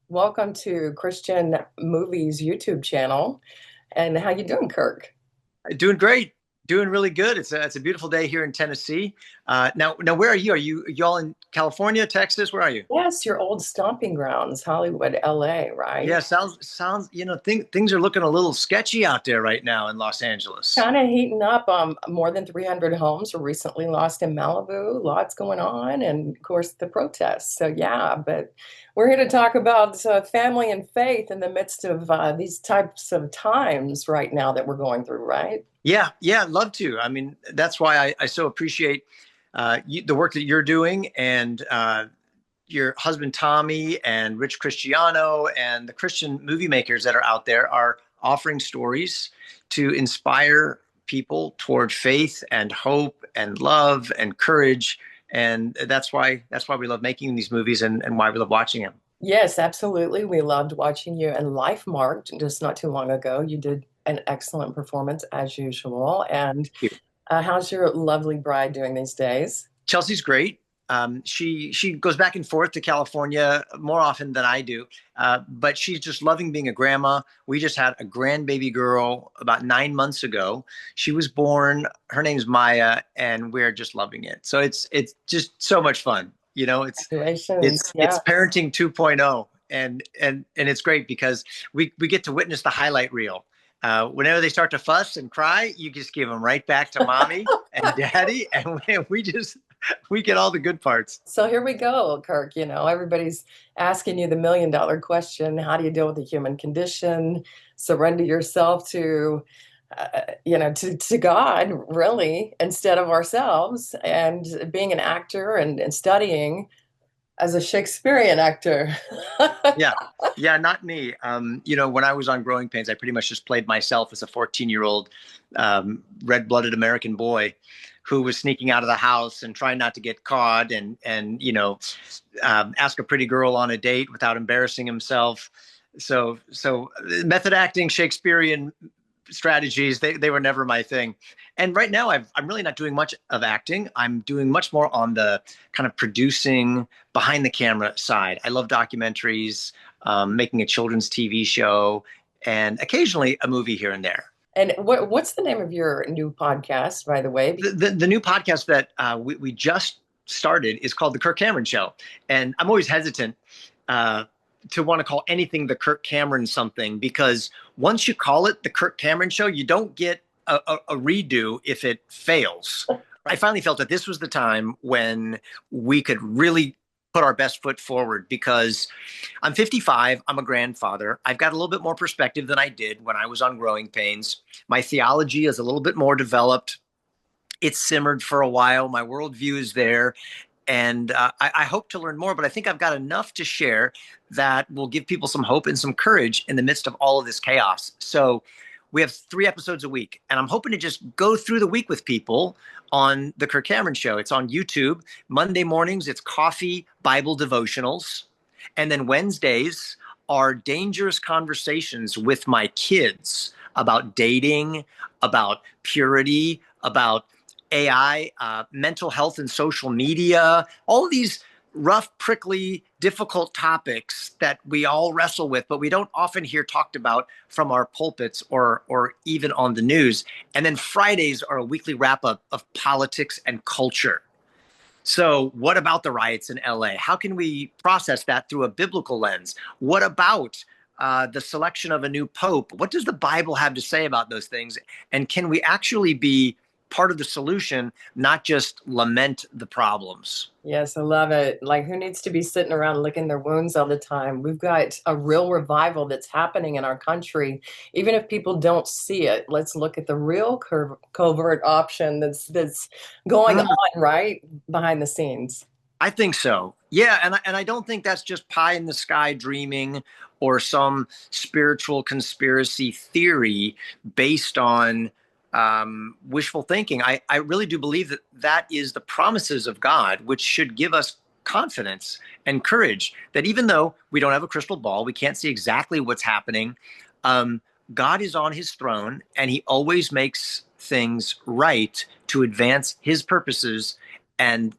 Welcome to Christian Movies YouTube channel. And how you doing, Kirk? Doing great. Doing really good. It's a beautiful day here in Tennessee. Now, where are you? Are you y'all in California, Texas? Where are you? Yes, your old stomping grounds, Hollywood, LA, right? Yeah, sounds. Things are looking a little sketchy out there right now in Los Angeles. Kind of heating up. More than 300 homes were recently lost in Malibu. Lots going on, and of course the protests. So yeah, but we're here to talk about family and faith in the midst of these types of times right now that we're going through, right? Yeah, I'd love to. I mean, that's why I so appreciate the work that you're doing and your husband Tommy and Rich Cristiano and the Christian movie makers that are out there are offering stories to inspire people toward faith and hope and love and courage. And that's why we love making these movies and why we love watching them. Yes, absolutely. We loved watching you and Life Marked just not too long ago. You did an excellent performance as usual. And how's your lovely bride doing these days? Chelsea's great. She goes back and forth to California more often than I do, but she's just loving being a grandma. We just had a grandbaby girl about 9 months ago. She was born. Her name's Maya, and we're just loving it. So it's just so much fun. You know, Congratulations. it's Yeah. parenting 2.0, and it's great because we get to witness the highlight reel. Whenever they start to fuss and cry, you just give them right back to mommy and daddy, and we get all the good parts. So here we go, Kirk. Everybody's asking you the million-dollar question. How do you deal with the human condition? Surrender yourself to God, really, instead of ourselves, and being an actor and studying as a Shakespearean actor. Yeah, yeah, not me. When I was on Growing Pains, I pretty much just played myself as a 14-year-old red-blooded American boy who was sneaking out of the house and trying not to get caught, and ask a pretty girl on a date without embarrassing himself. So method acting, Shakespearean strategies, they were never my thing. And right now I'm really not doing much of acting. I'm doing much more on the kind of producing behind the camera side. I love documentaries, making a children's TV show, and occasionally a movie here and there. And what's the name of your new podcast, by the way? The new podcast that we just started is called The Kirk Cameron Show. And I'm always hesitant to want to call anything the Kirk Cameron something, because once you call it the Kirk Cameron Show, you don't get a redo if it fails. I finally felt that this was the time when we could really put our best foot forward, because I'm 55. I'm a grandfather. I've got a little bit more perspective than I did when I was on Growing Pains. My theology is a little bit more developed. It's simmered for a while. My worldview is there. And I hope to learn more, but I think I've got enough to share that will give people some hope and some courage in the midst of all of this chaos. So we have 3 episodes a week, and I'm hoping to just go through the week with people on the Kirk Cameron Show. It's on YouTube. Monday mornings, it's coffee Bible devotionals. And then Wednesdays are dangerous conversations with my kids about dating, about purity, about AI, mental health and social media, all of these rough, prickly, difficult topics that we all wrestle with, but we don't often hear talked about from our pulpits or even on the news. And then Fridays are a weekly wrap up of politics and culture. So what about the riots in LA? How can we process that through a biblical lens? What about the selection of a new pope? What does the Bible have to say about those things? And can we actually be part of the solution, not just lament the problems? Yes, I love it. Like, who needs to be sitting around licking their wounds all the time? We've got a real revival that's happening in our country. Even if people don't see it, let's look at the real covert option that's going Mm, on right behind the scenes. I think so. Yeah, and I don't think that's just pie in the sky dreaming or some spiritual conspiracy theory based on wishful thinking. I really do believe that that is the promises of God, which should give us confidence and courage that even though we don't have a crystal ball, we can't see exactly what's happening. Um, God is on his throne, and he always makes things right to advance his purposes and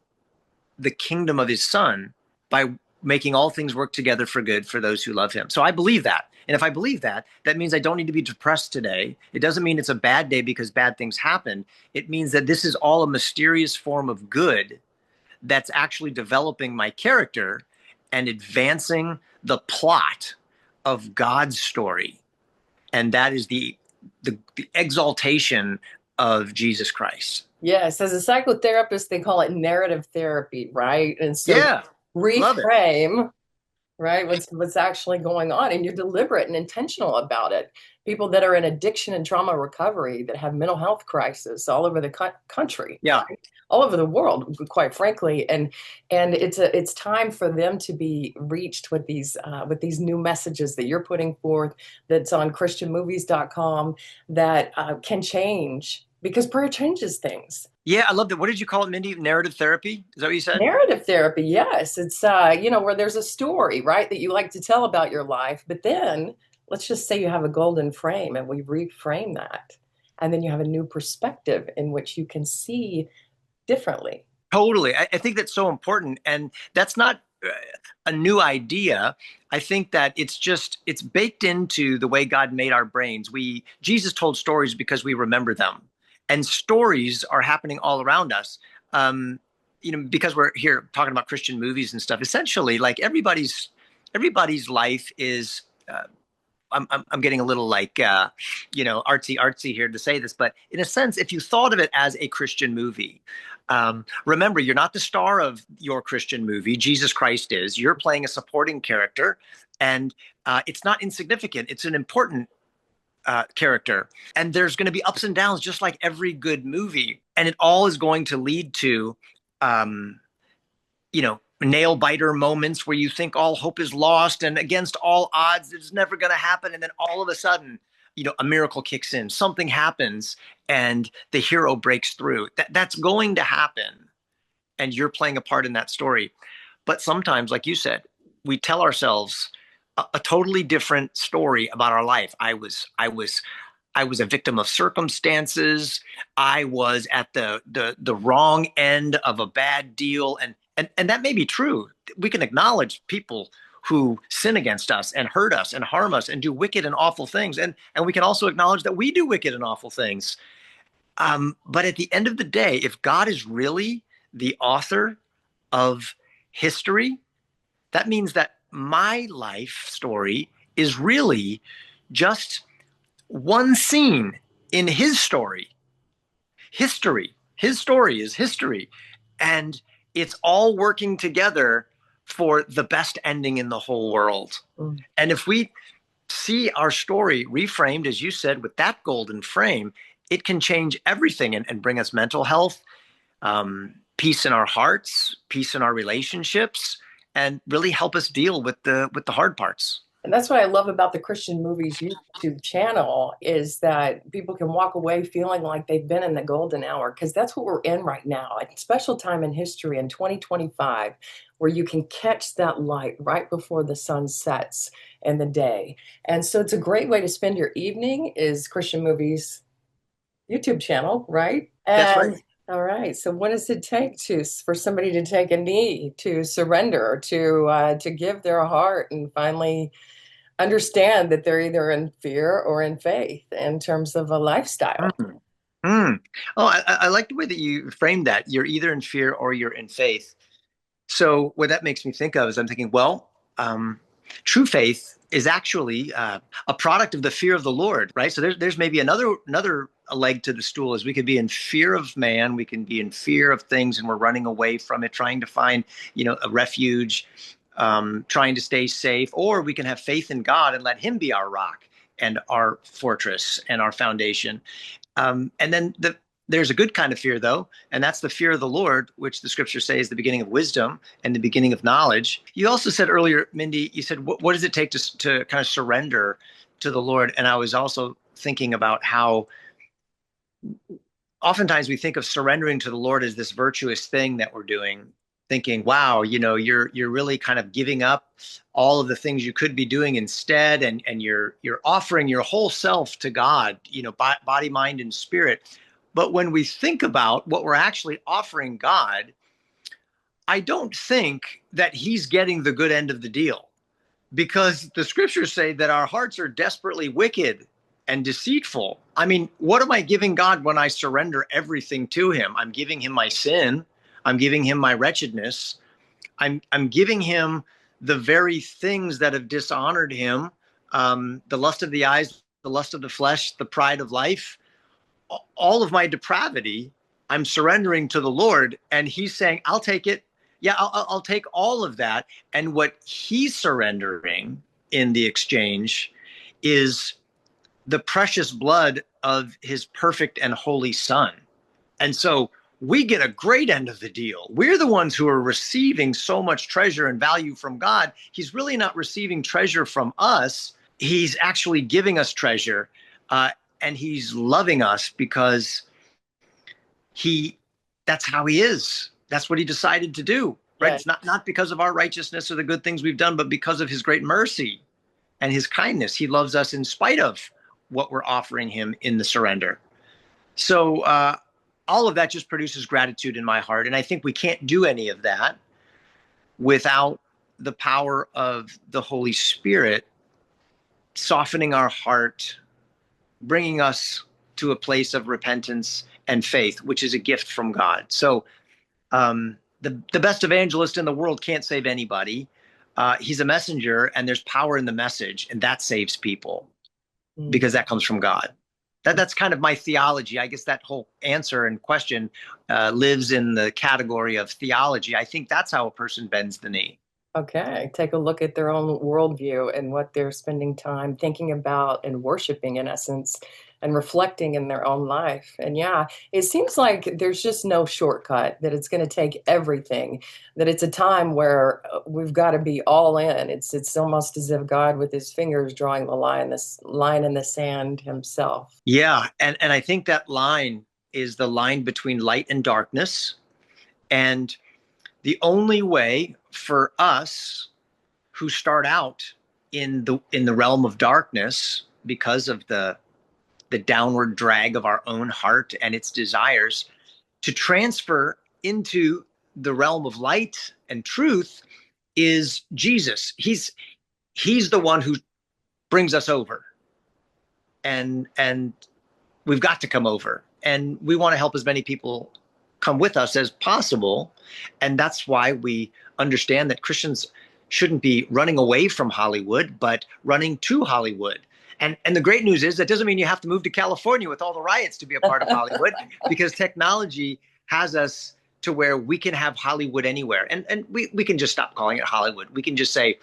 the kingdom of his son by making all things work together for good for those who love him. So I believe that. And if I believe that, that means I don't need to be depressed today. It doesn't mean it's a bad day because bad things happen. It means that this is all a mysterious form of good that's actually developing my character and advancing the plot of God's story. And that is the exaltation of Jesus Christ. Yes, as a psychotherapist, they call it narrative therapy, right? And so Yeah, love it. reframe, right? What's actually going on, and you're deliberate and intentional about it. People that are in addiction and trauma recovery that have mental health crisis all over the country, Yeah. right? All over the world, quite frankly, and it's time for them to be reached with these new messages that you're putting forth. That's on ChristianMovies.com that can change because prayer changes things. Yeah, I love that. What did you call it, Mindy? Narrative therapy? Is that what you said? Narrative therapy, yes. It's where there's a story, right, that you like to tell about your life, but then let's just say you have a golden frame and we reframe that. And then you have a new perspective in which you can see differently. Totally. I think that's so important. And that's not a new idea. I think that it's baked into the way God made our brains. Jesus told stories because we remember them. And stories are happening all around us. Because we're here talking about Christian movies and stuff, essentially, like everybody's life is, I'm getting a little like, artsy here to say this, but in a sense, if you thought of it as a Christian movie, remember, you're not the star of your Christian movie. Jesus Christ is. You're playing a supporting character, and it's not insignificant. It's an important character. And there's going to be ups and downs, just like every good movie. And it all is going to lead to, um, nail biter moments where you think all hope is lost and against all odds, it's never going to happen. And then all of a sudden, a miracle kicks in, something happens, and the hero breaks through. That's going to happen. And you're playing a part in that story. But sometimes, like you said, we tell ourselves a totally different story about our life. I was a victim of circumstances. I was at the wrong end of a bad deal, and that may be true. We can acknowledge people who sin against us and hurt us and harm us and do wicked and awful things, and we can also acknowledge that we do wicked and awful things. But at the end of the day, if God is really the author of history, that means that my life story is really just one scene in his story. His story is history. And it's all working together for the best ending in the whole world. Mm. And if we see our story reframed, as you said, with that golden frame, it can change everything and bring us mental health, peace in our hearts, peace in our relationships, and really help us deal with the hard parts. And that's what I love about the Christian Movies YouTube channel is that people can walk away feeling like they've been in the golden hour, because that's what we're in right now, a special time in history in 2025, where you can catch that light right before the sun sets in the day. And so it's a great way to spend your evening is Christian Movies YouTube channel, right? That's right. All right. So what does it take for somebody to take a knee, to surrender, to give their heart and finally understand that they're either in fear or in faith in terms of a lifestyle? Mm. Mm. Oh, I like the way that you framed that. You're either in fear or you're in faith. So what that makes me think of is I'm thinking, well, true faith is actually a product of the fear of the Lord, right? So there's maybe another leg to the stool is we could be in fear of man, we can be in fear of things, and we're running away from it, trying to find, a refuge, trying to stay safe, or we can have faith in God and let Him be our rock and our fortress and our foundation. And then there's a good kind of fear, though, and that's the fear of the Lord, which the scriptures say is the beginning of wisdom and the beginning of knowledge. You also said earlier, Mindy, you said, what does it take to kind of surrender to the Lord? And I was also thinking about how oftentimes we think of surrendering to the Lord as this virtuous thing that we're doing, thinking, wow, you're really kind of giving up all of the things you could be doing instead, and you're offering your whole self to God, body, mind, and spirit. But when we think about what we're actually offering God, I don't think that he's getting the good end of the deal, because the scriptures say that our hearts are desperately wicked and deceitful. I mean, what am I giving God when I surrender everything to him? I'm giving him my sin. I'm giving him my wretchedness. I'm giving him the very things that have dishonored him, the lust of the eyes, the lust of the flesh, the pride of life, all of my depravity. I'm surrendering to the Lord, and he's saying, I'll take it. Yeah, I'll take all of that. And what he's surrendering in the exchange is the precious blood of his perfect and holy son. And so we get a great end of the deal. We're the ones who are receiving so much treasure and value from God. He's really not receiving treasure from us. He's actually giving us treasure, and he's loving us because he that's how he is. That's what he decided to do, right? Yeah. It's not because of our righteousness or the good things we've done, but because of his great mercy and his kindness. He loves us in spite of what we're offering him in the surrender. So all of that just produces gratitude in my heart. And I think we can't do any of that without the power of the Holy Spirit softening our heart, bringing us to a place of repentance and faith, which is a gift from God. So the best evangelist in the world can't save anybody. He's a messenger, and there's power in the message, and that saves people Mm. because that comes from God. That's kind of my theology. I guess that whole answer and question lives in the category of theology. I think that's how a person bends the knee. Okay, take a look at their own worldview and what they're spending time thinking about and worshiping, in essence, and reflecting in their own life. And yeah, it seems like there's just no shortcut, that it's going to take everything, that it's a time where we've got to be all in. It's almost as if God, with his fingers, drawing the line, this line in the sand himself. Yeah, and I think that line is the line between light and darkness. And the only way for us who start out in the realm of darkness because of the downward drag of our own heart and its desires to transfer into the realm of light and truth is Jesus. He's the one who brings us over. And we've got to come over. And we want to help as many people come with us as possible. And that's why we understand that Christians shouldn't be running away from Hollywood, but running to Hollywood. And the great news is that doesn't mean you have to move to California with all the riots to be a part of Hollywood, because technology has us to where we can have Hollywood anywhere. And we can just stop calling it Hollywood. We can just say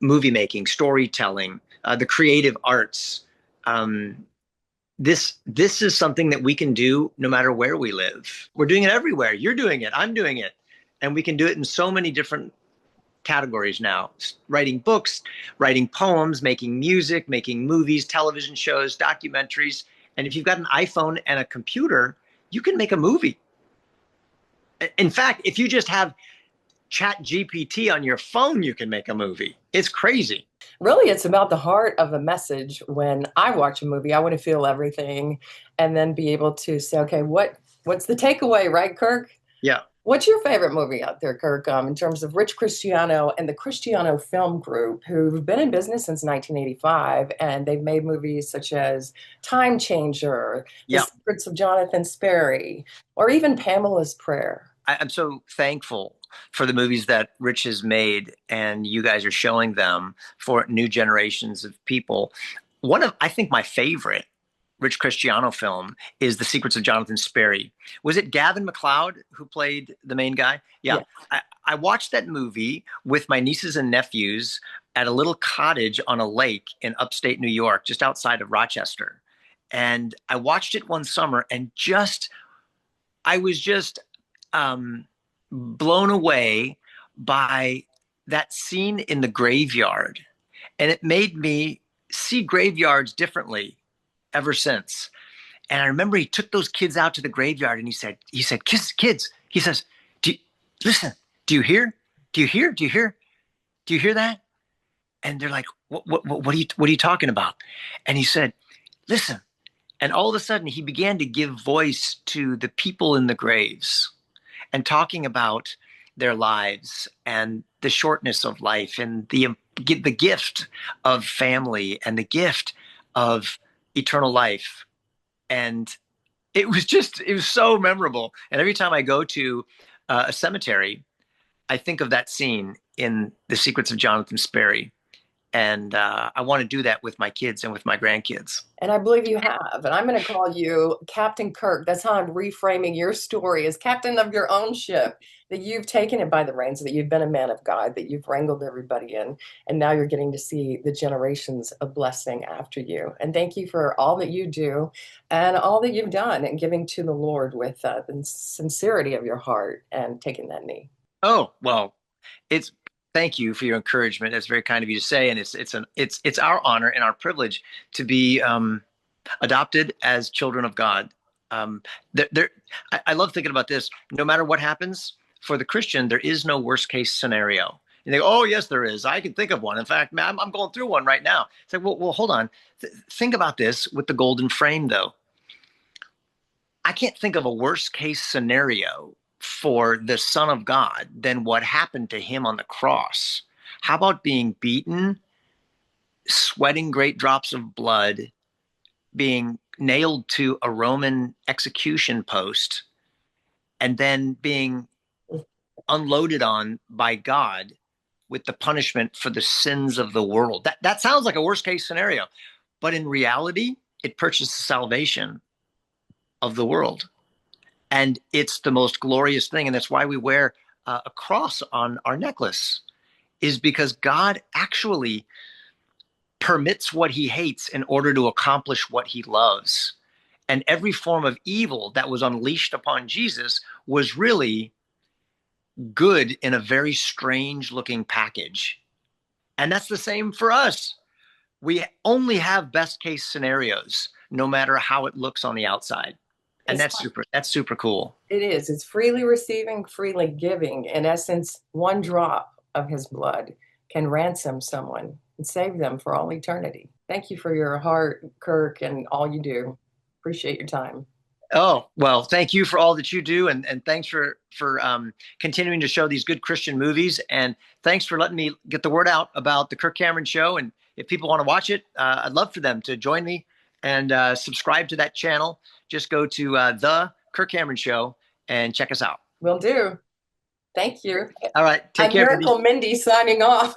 movie making, storytelling, the creative arts. This is something that we can do no matter where we live. We're doing it everywhere. You're doing it. I'm doing it. And we can do it in so many different categories now: writing books, writing poems, making music, making movies, television shows, documentaries. And if you've got an iPhone and a computer, you can make a movie. In fact, if you just have Chat GPT on your phone, you can make a movie. It's crazy. Really, it's about the heart of a message. When I watch a movie, I want to feel everything and then be able to say, okay, what's the takeaway, right, Kirk? Yeah. What's your favorite movie out there, Kirk, in terms of Rich Cristiano and the Cristiano Film Group, who've been in business since 1985, and they've made movies such as Time Changer, The Yeah. Secrets of Jonathan Sperry, or even Pamela's Prayer? I'm so thankful for the movies that Rich has made, and you guys are showing them for new generations of people. One of, I think, my favorite Rich Cristiano film is The Secrets of Jonathan Sperry. Was it Gavin MacLeod who played the main guy? Yeah. Yeah. I watched that movie with my nieces and nephews at a little cottage on a lake in upstate New York, just outside of Rochester. And I watched it one summer, and I was just blown away by that scene in the graveyard. And it made me see graveyards differently ever since. And I remember he took those kids out to the graveyard, and he said, kids, he says, listen, do you hear? Do you hear? Do you hear? Do you hear that? And they're like, what are you talking about? And he said, listen. And all of a sudden he began to give voice to the people in the graves and talking about their lives and the shortness of life and the gift of family and the gift of eternal life. And it was so memorable. And every time I go to a cemetery, I think of that scene in The Secrets of Jonathan Sperry. And I want to do that with my kids and with my grandkids. And I believe you have. And I'm going to call you Captain Kirk. That's how I'm reframing your story as captain of your own ship, that you've taken it by the reins, that you've been a man of God, that you've wrangled everybody in. And now you're getting to see the generations of blessing after you. And thank you for all that you do and all that you've done and giving to the Lord with the sincerity of your heart and taking that knee. Oh, well, it's thank you for your encouragement. That's very kind of you to say, and it's our honor and our privilege to be adopted as children of God. Um, I love thinking about this. No matter what happens for the Christian, there is no worst case scenario. You think, oh yes, there is. I can think of one. In fact, I'm going through one right now. It's like, well, hold on. Think about this with the golden frame, though. I can't think of a worst case scenario for the Son of God than what happened to him on the cross. How about being beaten, sweating great drops of blood, being nailed to a Roman execution post, and then being unloaded on by God with the punishment for the sins of the world? That sounds like a worst case scenario, but in reality, it purchased the salvation of the world. And it's the most glorious thing. And that's why we wear a cross on our necklace, is because God actually permits what he hates in order to accomplish what he loves. And every form of evil that was unleashed upon Jesus was really good in a very strange looking package. And that's the same for us. We only have best case scenarios, no matter how it looks on the outside. And It's that's super cool. It is. It's freely receiving, freely giving. In essence, one drop of his blood can ransom someone and save them for all eternity. Thank you for your heart, Kirk, and all you do. Appreciate your time. Oh, well, thank you for all that you do. And thanks for continuing to show these good Christian movies. And thanks for letting me get the word out about the Kirk Cameron show. And if people want to watch it, I'd love for them to join me and subscribe to that channel. Just go to the Kirk Cameron show and check us out. Will do. Thank you. All right. Take I'm care, Mindy. Miracle Mindy signing off.